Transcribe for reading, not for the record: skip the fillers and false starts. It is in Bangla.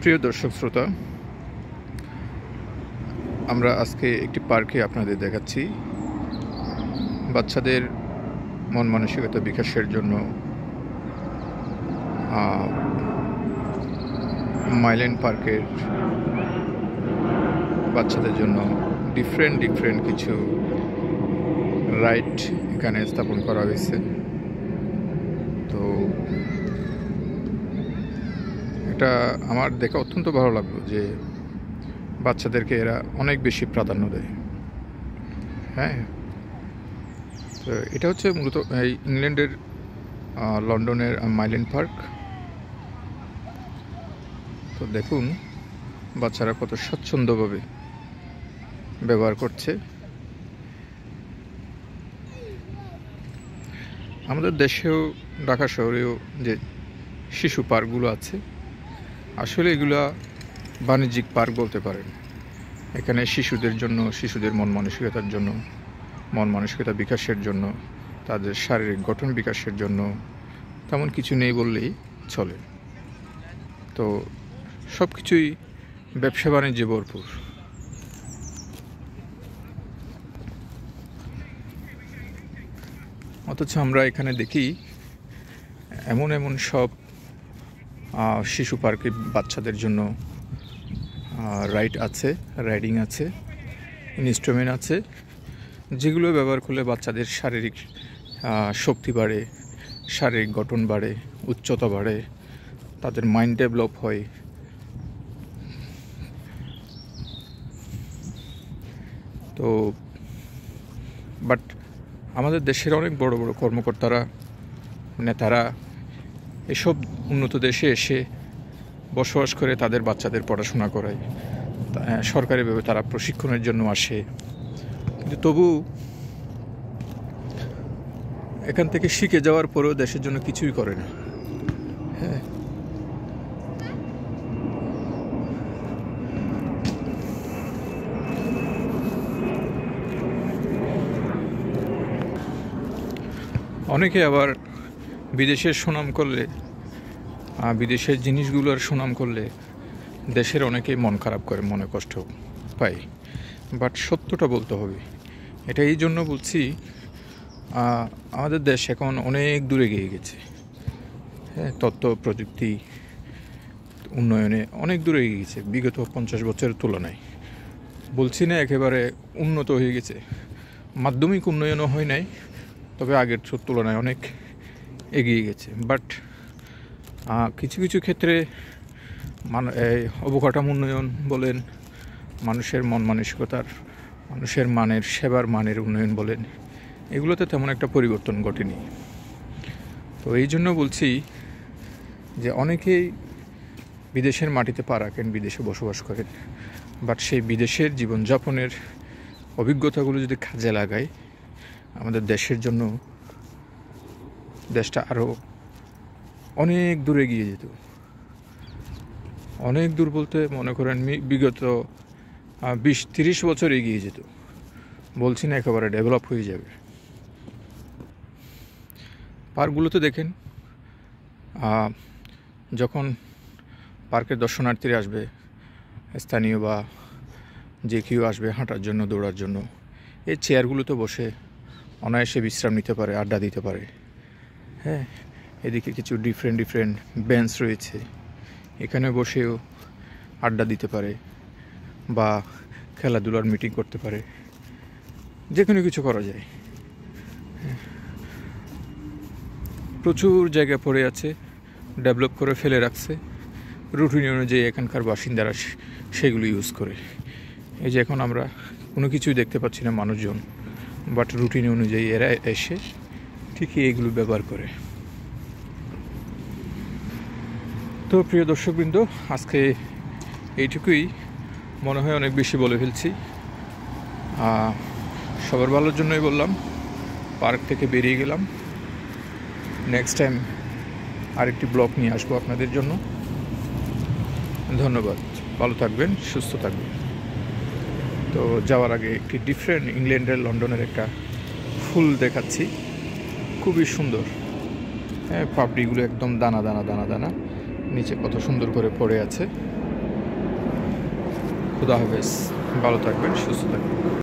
প্রিয় দর্শক শ্রোতা, আমরা আজকে একটি পার্কে আপনাদের দেখাচ্ছি বাচ্চাদের মন মানসিকতা বিকাশের জন্য মাইল্যান্ড পার্কের বাচ্চাদের জন্য ডিফারেন্ট কিছু রাইড এখানে স্থাপন করা হয়েছে। তো এটা আমার দেখা অত্যন্ত ভালো লাগলো যে বাচ্চাদেরকে এরা অনেক বেশি প্রাধান্য দেয়। হ্যাঁ, তো এটা হচ্ছে মূলত এই ইংল্যান্ডের লন্ডনের মাইল্যান্ড পার্ক। তো দেখুন বাচ্চারা কত স্বচ্ছন্দভাবে ব্যবহার করছে। আমাদের দেশেও ঢাকা শহরেও যে শিশু পার্কগুলো আছে, আসলে এগুলা বাণিজ্যিক পার্ক বলতে পারেন। এখানে শিশুদের জন্য, শিশুদের মন মানসিকতার জন্য, মন মানসিকতা বিকাশের জন্য, তাদের শারীরিক গঠন বিকাশের জন্য তেমন কিছু নেই বললেই চলে। তো সব কিছুই ব্যবসা বাণিজ্যে ভরপুর। অথচ আমরা এখানে দেখি এমন সব শিশু পার্কে বাচ্চাদের জন্য রাইডিং আছে, ইনস্ট্রুমেন্ট আছে, যেগুলো ব্যবহার করলে বাচ্চাদের শারীরিক শক্তি বাড়ে, শারীরিক গঠন বাড়ে, উচ্চতা বাড়ে, তাদের মাইন্ড ডেভেলপ হয়। তো বাট আমাদের দেশের অনেক বড় বড় কর্মকর্তারা, নেতারা এসব উন্নত দেশে এসে বসবাস করে তাদের বাচ্চাদের পড়াশোনা করায়, সরকারিভাবে তারা প্রশিক্ষণের জন্য আসে, কিন্তু তবু এখান থেকে শিখে যাওয়ার পরেও দেশের জন্য কিছুই করে না। হ্যাঁ, অনেকে আবার বিদেশের সুনাম করলে, বিদেশের জিনিসগুলোর সুনাম করলে দেশের অনেকেই মন খারাপ করে, মনে কষ্ট পায়। বাট সত্যটা বলতে হবে। এটা এই জন্য বলছি, আমাদের দেশ এখন অনেক দূরে এগিয়ে গেছে। হ্যাঁ, তথ্য প্রযুক্তি উন্নয়নে অনেক দূরে এগিয়ে গেছে বিগত 50 বছরের তুলনায়। বলছি না একেবারে উন্নত হয়ে গেছে, মাধ্যমিক উন্নয়নও হয় নাই, তবে আগের তুলনায় অনেক এগিয়ে গেছে। বাট কিছু কিছু ক্ষেত্রে অবকাঠামো উন্নয়ন বলেন, মানুষের মন মানসিকতার, মানুষের মানের, সেবার মানের উন্নয়ন বলেন, এগুলোতে তেমন একটা পরিবর্তন ঘটেনি। তো এই জন্য বলছি যে অনেকেই বিদেশের মাটিতে পা রাখেন, বিদেশে বসবাস করেন, বাট সেই বিদেশের জীবনযাপনের অভিজ্ঞতাগুলো যদি কাজে লাগায়, আমাদের দেশের জন্য দেশটা আরও অনেক দূর এগিয়ে যেত। অনেক দূর বলতে মনে করেন বিগত 20-30 বছর এগিয়ে যেত। বলছি না একেবারে ডেভেলপ হয়ে যাবে। পার্কগুলোতে দেখেন, যখন পার্কের দর্শনার্থীরা আসবে, স্থানীয় বা যে কেউ আসবে হাঁটার জন্য, দৌড়ার জন্য, এই চেয়ারগুলোতে বসে অনায়াসে বিশ্রাম নিতে পারে, আড্ডা দিতে পারে। হ্যাঁ, এদিকে কিছু ডিফারেন্ট বেঞ্চ রয়েছে, এখানে বসেও আড্ডা দিতে পারে বা খেলাধুলার মিটিং করতে পারে, যে কোনো কিছু করা যায়। প্রচুর জায়গা পড়ে আছে, ডেভেলপ করে ফেলে রাখছে, রুটিন অনুযায়ী এখানকার বাসিন্দারা সেগুলো ইউজ করে। এই যে এখন আমরা কোনো কিছুই দেখতে পাচ্ছি না মানুষজন, বাট রুটিন অনুযায়ী এরা এসে ঠিকই এগুলো ব্যবহার করে। তো প্রিয় দর্শকবৃন্দ, আজকে এইটুকুই, মনে হয় অনেক বেশি বলে ফেলছি। সবার ভালোর জন্যই বললাম, পার্ক থেকে বেরিয়ে গেলাম। নেক্সট টাইম আরেকটি ব্লগ নিয়ে আসবো আপনাদের জন্য। ধন্যবাদ, ভালো থাকবেন, সুস্থ থাকবেন। তো যাওয়ার আগে একটি ডিফারেন্ট ইংল্যান্ডের লন্ডনের একটা ফুল দেখাচ্ছি, খুবই সুন্দর। হ্যাঁ, পাপড়িগুলো একদম দানা দানা দানা দানা, নিচে কত সুন্দর করে পড়ে আছে। খুদা হাফেজ, ভালো থাকবেন, সুস্থ থাকবেন।